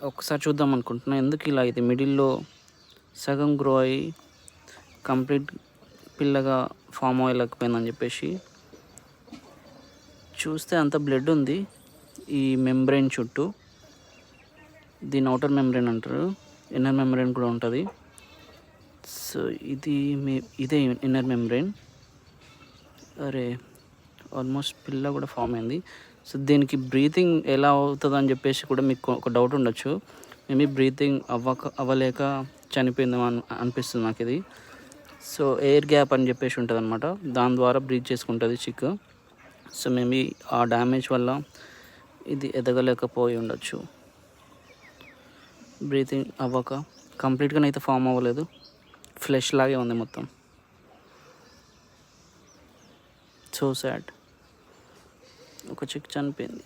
ఒకసారి చూద్దాం అనుకుంటున్నా ఎందుకు ఇలా అయితే మిడిల్లో సగం గ్రో అయ్యి కంప్లీట్ పిల్లగా ఫామ్ అవ్వలేకపోయిందని చెప్పేసి. చూస్తే అంత బ్లడ్ ఉంది ఈ మెంబ్రెయిన్ చుట్టూ. దీని అవుటర్ మెంబ్రెయిన్ అంటారు, ఇన్నర్ మెంబ్రెయిన్ కూడా ఉంటుంది. సో ఇదే ఇన్నర్ మెంబ్రెయిన్. అరే ఆల్మోస్ట్ పిల్ల కూడా ఫామ్ అయింది. సో దీనికి బ్రీతింగ్ ఎలా అవుతుందని చెప్పేసి కూడా మీకు ఒక డౌట్ ఉండొచ్చు. మేబీ బ్రీతింగ్ అవ్వలేక చనిపోయిందేమో అనిపిస్తుంది నాకు ఇది. సో ఎయిర్ గ్యాప్ అని చెప్పేసి ఉంటుంది అనమాట, దాని ద్వారా బ్రీత్ చేసుకుంటుంది చిక్. సో మేబీ ఆ డ్యామేజ్ వల్ల ఇది ఎదగలేకపోయి ఉండొచ్చు. బ్రీతింగ్ అవ్వక కంప్లీట్గానైతే ఫామ్ అవ్వలేదు, ఫ్లెష్ లాగే ఉంది మొత్తం. సో సాడ్, ఒక చిక్ చనిపోయింది.